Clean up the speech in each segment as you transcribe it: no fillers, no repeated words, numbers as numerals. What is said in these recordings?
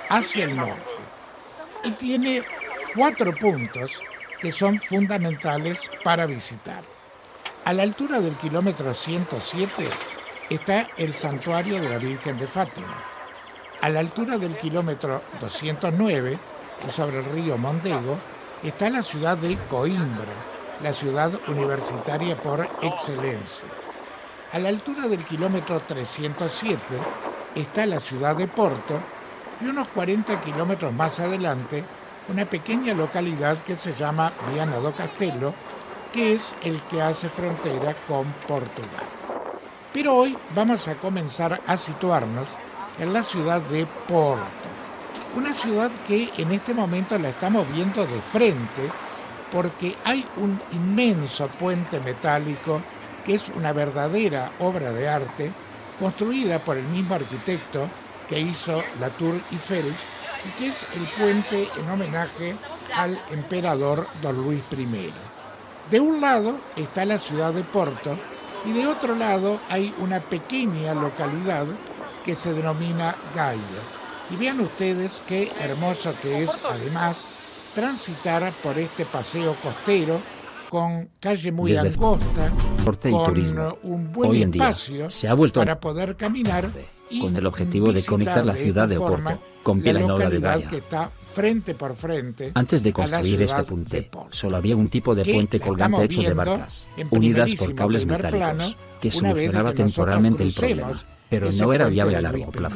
hacia el norte y tiene 4 puntos que son fundamentales para visitar. A la altura del kilómetro 107 está el santuario de la Virgen de Fátima. A la altura del kilómetro 209 y sobre el río Mondego está la ciudad de Coimbra, la ciudad universitaria por excelencia. A la altura del kilómetro 307 está la ciudad de Porto y unos 40 kilómetros más adelante una pequeña localidad que se llama Viana do Castelo, que es el que hace frontera con Portugal. Pero hoy vamos a comenzar a situarnos en la ciudad de Porto, una ciudad que en este momento la estamos viendo de frente porque hay un inmenso puente metálico que es una verdadera obra de arte construida por el mismo arquitecto que hizo la Tour Eiffel y que es el puente en homenaje al emperador Don Luis I. De un lado está la ciudad de Porto y de otro lado hay una pequeña localidad que se denomina Gaia. Y vean ustedes qué hermoso que es además transitar por este paseo costero con calle muy angosta, con un buen espacio para poder caminar y con el objetivo de conectar la ciudad de Oporto con Vilanova de Gaia. Que está frente por frente. Antes de construir este puente, solo había un tipo de puente colgante hecho de barcas, unidas por cables metálicos, que solucionaba temporalmente el problema, pero no era viable a largo plazo.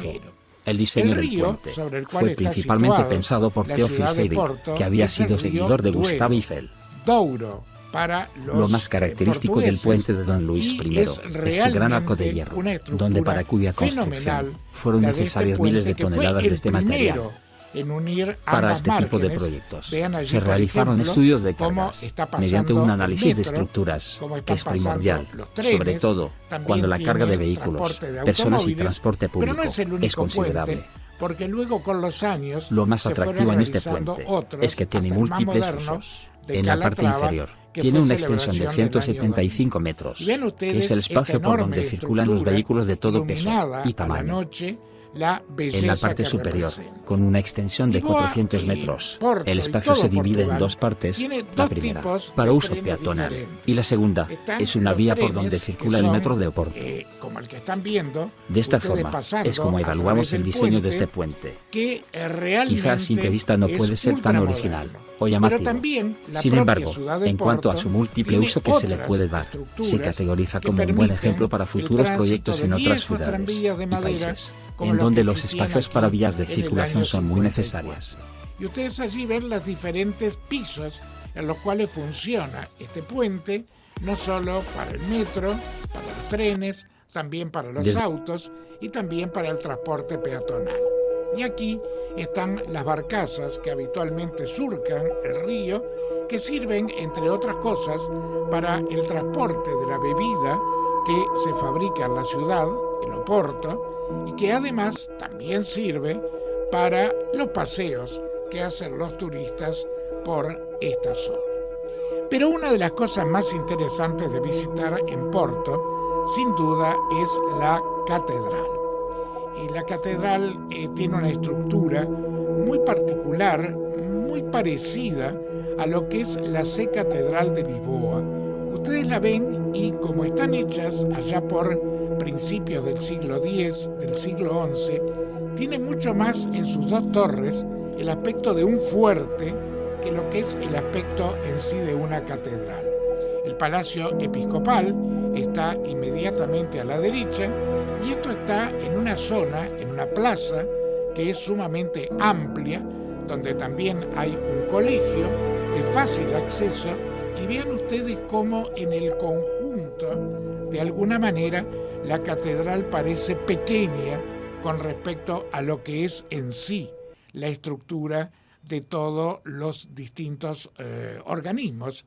El diseño del puente fue principalmente pensado por Théophile Seyrig, que había sido seguidor de Gustave Eiffel. Douro para Lo más característico del puente de Don Luis I es su gran arco de hierro, donde para cuya construcción fueron necesarias miles de toneladas de este material. Para este tipo de proyectos se realizaron estudios de cargas mediante un análisis de estructuras que es primordial, sobre todo cuando la carga de vehículos, personas y transporte público es considerable. Porque luego con los años lo más atractivo en este puente es que tiene múltiples usos. En la parte inferior tiene una extensión de 175 metros, que es el espacio por donde circulan los vehículos de todo peso y tamaño. En la parte superior, con una extensión de 400 metros, el espacio se divide en 2 partes, la primera para uso peatonal y la segunda es una vía por donde circula el metro de Oporto. De esta forma es como evaluamos el diseño de este puente. Quizás a simple vista no puede ser tan original o llamativo. Sin embargo, en cuanto a su múltiple uso que se le puede dar, se categoriza como un buen ejemplo para futuros proyectos en otras ciudades y países, en donde los espacios para vías de circulación son muy necesarias. Y ustedes allí ven los diferentes pisos en los cuales funciona este puente, no solo para el metro, para los trenes, también para los autos y también para el transporte peatonal. Y aquí están las barcazas que habitualmente surcan el río, que sirven, entre otras cosas, para el transporte de la bebida que se fabrica en la ciudad, en Oporto, y que además también sirve para los paseos que hacen los turistas por esta zona. Pero una de las cosas más interesantes de visitar en Porto, sin duda, es la catedral. Y la catedral tiene una estructura muy particular, muy parecida a lo que es la Sé Catedral de Lisboa. Ustedes la ven y como están hechas allá por principios del siglo X, del siglo XI, tiene mucho más en sus 2 torres el aspecto de un fuerte que lo que es el aspecto en sí de una catedral. El Palacio Episcopal está inmediatamente a la derecha y esto está en una zona, en una plaza que es sumamente amplia, donde también hay un colegio de fácil acceso y vean ustedes cómo en el conjunto, de alguna manera, la catedral parece pequeña con respecto a lo que es en sí la estructura de todos los distintos organismos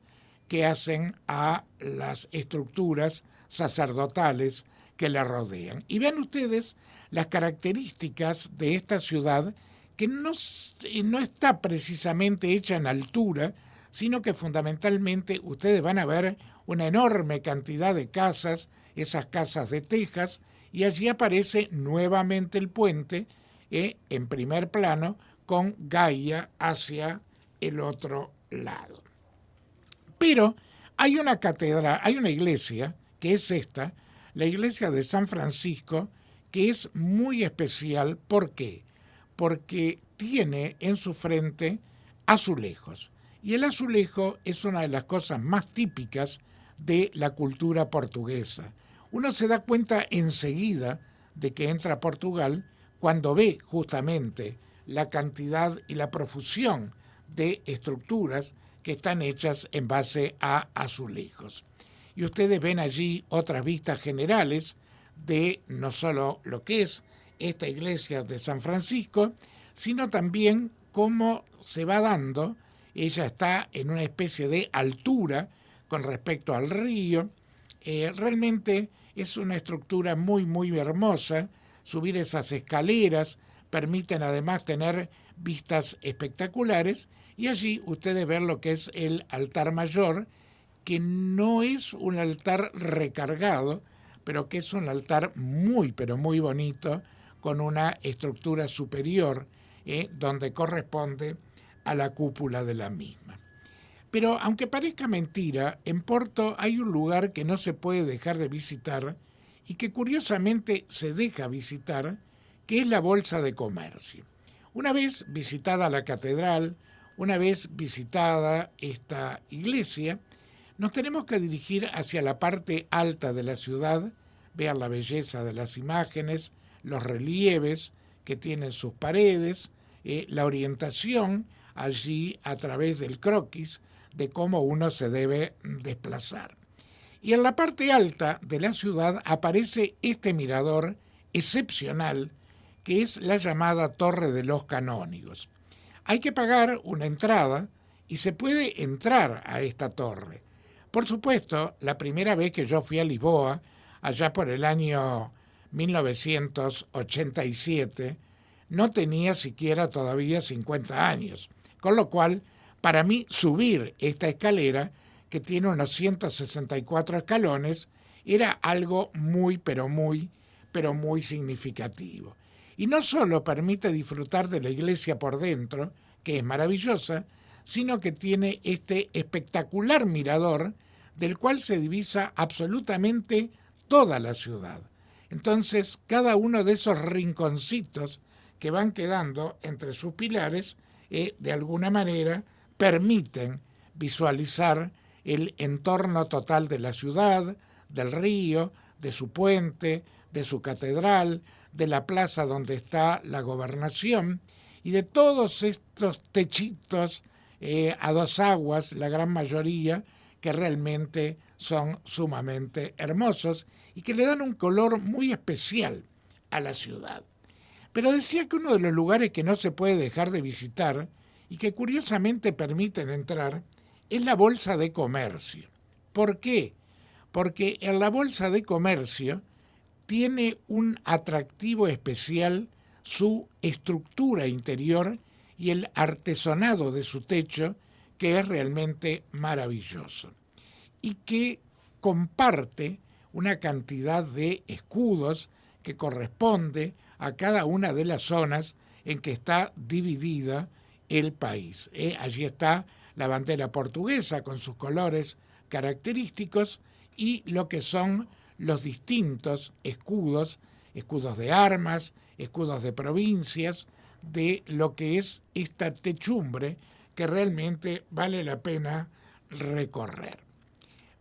que hacen a las estructuras sacerdotales que la rodean. Y vean ustedes las características de esta ciudad que no está precisamente hecha en altura, sino que fundamentalmente ustedes van a ver una enorme cantidad de casas, esas casas de tejas, y allí aparece nuevamente el puente en primer plano, con Gaia hacia el otro lado. Pero hay una catedral, hay una iglesia, que es esta, la iglesia de San Francisco, que es muy especial. ¿Por qué? Porque tiene en su frente azulejos. Y el azulejo es una de las cosas más típicas de la cultura portuguesa. Uno se da cuenta enseguida de que entra a Portugal cuando ve justamente la cantidad y la profusión de estructuras que están hechas en base a azulejos. Y ustedes ven allí otras vistas generales de no solo lo que es esta iglesia de San Francisco, sino también cómo se va dando. Ella está en una especie de altura con respecto al río. Realmente es una estructura muy, muy hermosa. Subir esas escaleras permiten además tener vistas espectaculares, y allí ustedes ven lo que es el altar mayor, que no es un altar recargado, pero que es un altar muy, pero muy bonito, con una estructura superior, donde corresponde a la cúpula de la misma. Pero aunque parezca mentira, en Porto hay un lugar que no se puede dejar de visitar y que curiosamente se deja visitar, que es la Bolsa de Comercio. Una vez visitada la catedral, una vez visitada esta iglesia, nos tenemos que dirigir hacia la parte alta de la ciudad, ver la belleza de las imágenes, los relieves que tienen sus paredes, la orientación allí a través del croquis de cómo uno se debe desplazar. Y en la parte alta de la ciudad aparece este mirador excepcional, que es la llamada Torre de los Canónigos. Hay que pagar una entrada y se puede entrar a esta torre. Por supuesto, la primera vez que yo fui a Lisboa, allá por el año 1987, no tenía siquiera todavía 50 años, con lo cual, para mí, subir esta escalera, que tiene unos 164 escalones, era algo muy, pero muy significativo. Y no solo permite disfrutar de la iglesia por dentro, que es maravillosa, sino que tiene este espectacular mirador del cual se divisa absolutamente toda la ciudad. Entonces, cada uno de esos rinconcitos que van quedando entre sus pilares, de alguna manera, permiten visualizar el entorno total de la ciudad, del río, de su puente, de su catedral, de la plaza donde está la gobernación y de todos estos techitos a dos aguas, la gran mayoría, que realmente son sumamente hermosos y que le dan un color muy especial a la ciudad. Pero decía que uno de los lugares que no se puede dejar de visitar y que curiosamente permiten entrar es la Bolsa de Comercio. ¿Por qué? Porque en la Bolsa de Comercio tiene un atractivo especial su estructura interior y el artesonado de su techo, que es realmente maravilloso, y que comparte una cantidad de escudos que corresponde a cada una de las zonas en que está dividida el país. Allí está la bandera portuguesa con sus colores característicos y lo que son los distintos escudos de armas, escudos de provincias, de lo que es esta techumbre que realmente vale la pena recorrer.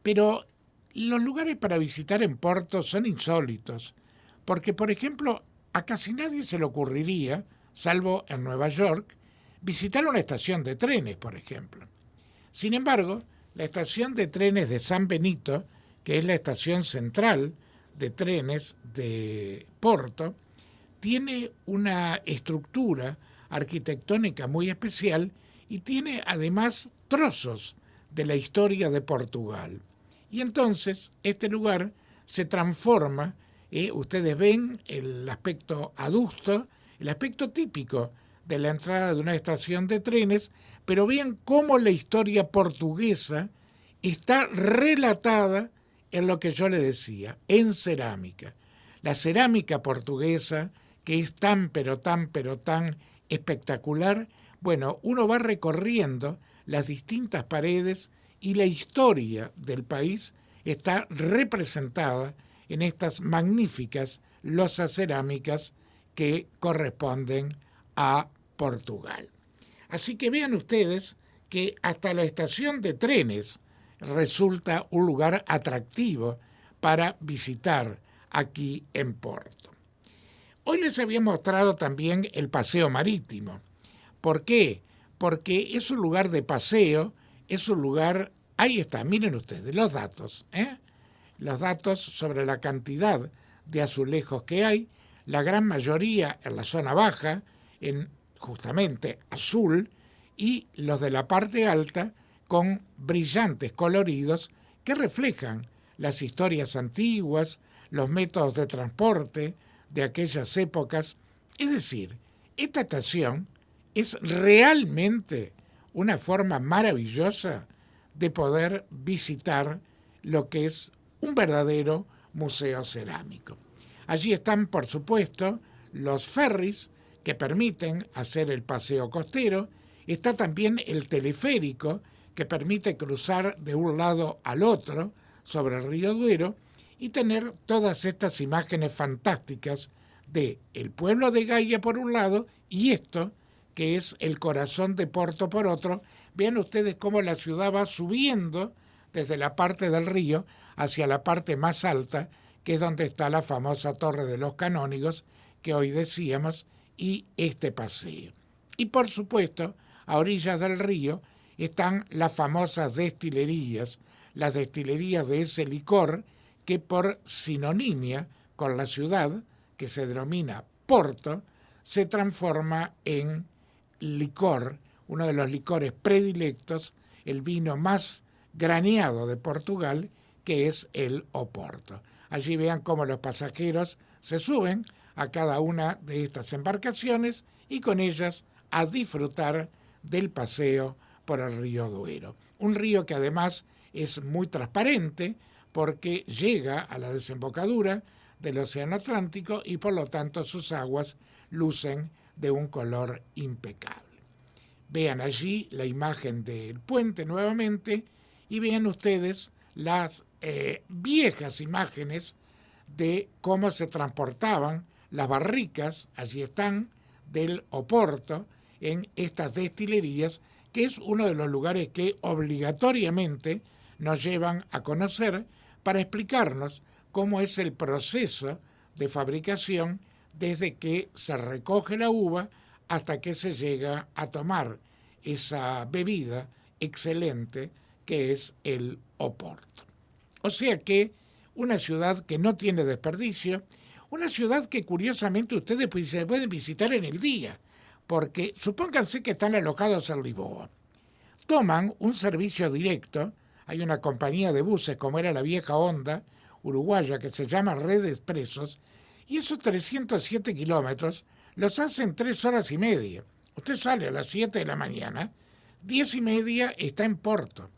Pero los lugares para visitar en Porto son insólitos, porque, por ejemplo, a casi nadie se le ocurriría, salvo en Nueva York, visitar una estación de trenes, por ejemplo. Sin embargo, la estación de trenes de San Benito, que es la estación central de trenes de Porto, tiene una estructura arquitectónica muy especial y tiene además trozos de la historia de Portugal. Y entonces este lugar se transforma, ustedes ven el aspecto adusto, el aspecto típico de la entrada de una estación de trenes, pero vean cómo la historia portuguesa está relatada en lo que yo le decía, en cerámica. La cerámica portuguesa, que es tan, pero tan espectacular, bueno, uno va recorriendo las distintas paredes y la historia del país está representada en estas magníficas losas cerámicas que corresponden a Portugal. Así que vean ustedes que hasta la estación de trenes resulta un lugar atractivo para visitar aquí en Porto. Hoy les había mostrado también el paseo marítimo. ¿Por qué? Porque es un lugar de paseo, es un lugar, ahí está, miren ustedes los datos, los datos sobre la cantidad de azulejos que hay, la gran mayoría en la zona baja, en justamente azul, y los de la parte alta con brillantes coloridos que reflejan las historias antiguas, los métodos de transporte de aquellas épocas. Es decir, esta estación es realmente una forma maravillosa de poder visitar lo que es un verdadero museo cerámico. Allí están, por supuesto, los ferries que permiten hacer el paseo costero. Está también el teleférico que permite cruzar de un lado al otro sobre el río Duero y tener todas estas imágenes fantásticas de el pueblo de Gaia por un lado y esto que es el corazón de Porto por otro. Vean ustedes cómo la ciudad va subiendo desde la parte del río hacia la parte más alta, que es donde está la famosa Torre de los Canónigos, que hoy decíamos, y este paseo. Y por supuesto, a orillas del río están las famosas destilerías, las destilerías de ese licor que por sinonimia con la ciudad, que se denomina Porto, se transforma en licor, uno de los licores predilectos, el vino más graneado de Portugal, que es el Oporto. Allí vean cómo los pasajeros se suben a cada una de estas embarcaciones y con ellas a disfrutar del paseo por el río Duero. Un río que además es muy transparente porque llega a la desembocadura del Océano Atlántico y por lo tanto sus aguas lucen de un color impecable. Vean allí la imagen del puente nuevamente y vean ustedes las viejas imágenes de cómo se transportaban las barricas, allí están, del Oporto en estas destilerías, que es uno de los lugares que obligatoriamente nos llevan a conocer para explicarnos cómo es el proceso de fabricación desde que se recoge la uva hasta que se llega a tomar esa bebida excelente que es el Oporto. O sea que una ciudad que no tiene desperdicio, una ciudad que curiosamente ustedes se pueden visitar en el día, porque supónganse que están alojados en Lisboa. Toman un servicio directo, hay una compañía de buses como era la vieja Honda uruguaya que se llama Red Expresos, y esos 307 kilómetros los hacen 3 horas y media. Usted sale a las 7 de la mañana, 10 y media está en Porto,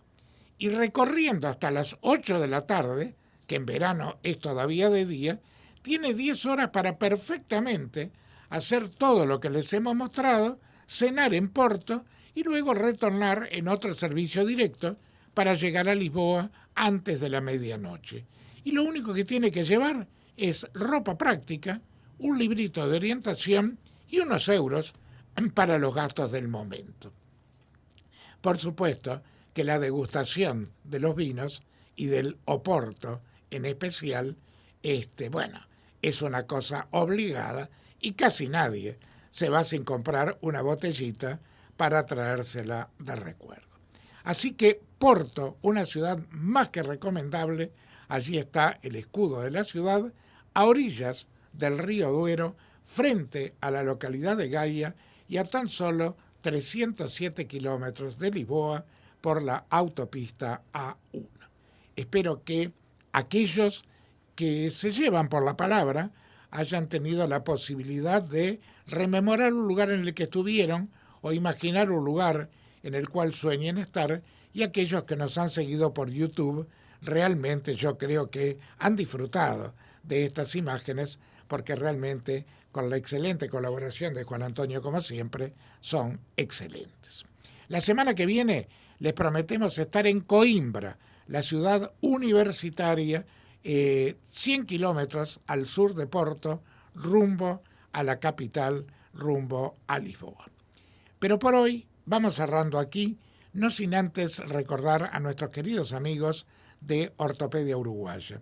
y recorriendo hasta las 8 de la tarde, que en verano es todavía de día, tiene 10 horas para perfectamente hacer todo lo que les hemos mostrado, cenar en Porto y luego retornar en otro servicio directo para llegar a Lisboa antes de la medianoche. Y lo único que tiene que llevar es ropa práctica, un librito de orientación y unos euros para los gastos del momento. Por supuesto que la degustación de los vinos y del Oporto en especial, es una cosa obligada y casi nadie se va sin comprar una botellita para traérsela de recuerdo. Así que Porto, una ciudad más que recomendable, allí está el escudo de la ciudad, a orillas del río Duero, frente a la localidad de Gaia y a tan solo 307 kilómetros de Lisboa por la autopista A1. Espero que aquellos que se llevan por la palabra hayan tenido la posibilidad de rememorar un lugar en el que estuvieron o imaginar un lugar en el cual sueñen estar, y aquellos que nos han seguido por YouTube realmente yo creo que han disfrutado de estas imágenes porque realmente con la excelente colaboración de Juan Antonio, como siempre, son excelentes. La semana que viene les prometemos estar en Coimbra, la ciudad universitaria, 100 kilómetros al sur de Porto, rumbo a la capital, rumbo a Lisboa. Pero por hoy vamos cerrando aquí, no sin antes recordar a nuestros queridos amigos de Ortopedia Uruguaya,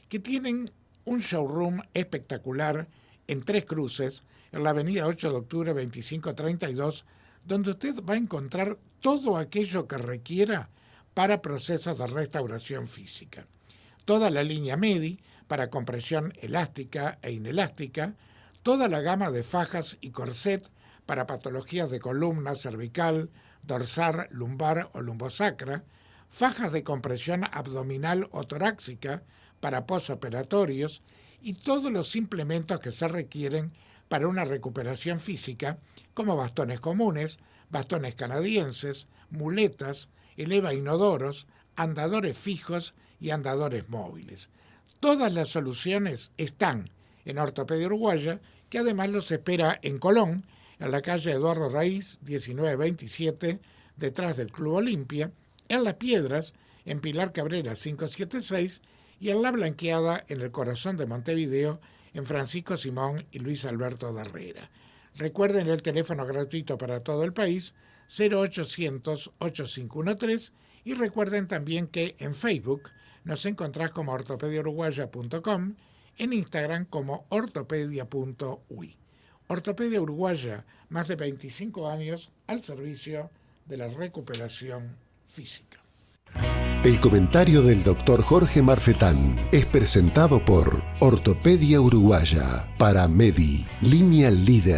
que tienen un showroom espectacular en Tres Cruces, en la avenida 8 de octubre 2532, donde usted va a encontrar todo aquello que requiera para procesos de restauración física. Toda la línea Medi para compresión elástica e inelástica, toda la gama de fajas y corset para patologías de columna, cervical, dorsal, lumbar o lumbosacra, fajas de compresión abdominal o torácica para posoperatorios y todos los implementos que se requieren para una recuperación física, como bastones comunes, bastones canadienses, muletas, eleva inodoros, andadores fijos y andadores móviles. Todas las soluciones están en Ortopedia Uruguaya, que además los espera en Colón, en la calle Eduardo Raíz, 1927, detrás del Club Olimpia, en Las Piedras, en Pilar Cabrera 576, y en La Blanqueada, en el corazón de Montevideo, en Francisco Simón y Luis Alberto de Herrera. Recuerden el teléfono gratuito para todo el país, 0800-8513, y recuerden también que en Facebook nos encontrás como ortopediauruguaya.com, en Instagram como ortopedia.ui. Ortopedia Uruguaya, más de 25 años al servicio de la recuperación física. El comentario del Dr. Jorge Marfetán es presentado por Ortopedia Uruguaya para Medi, línea líder.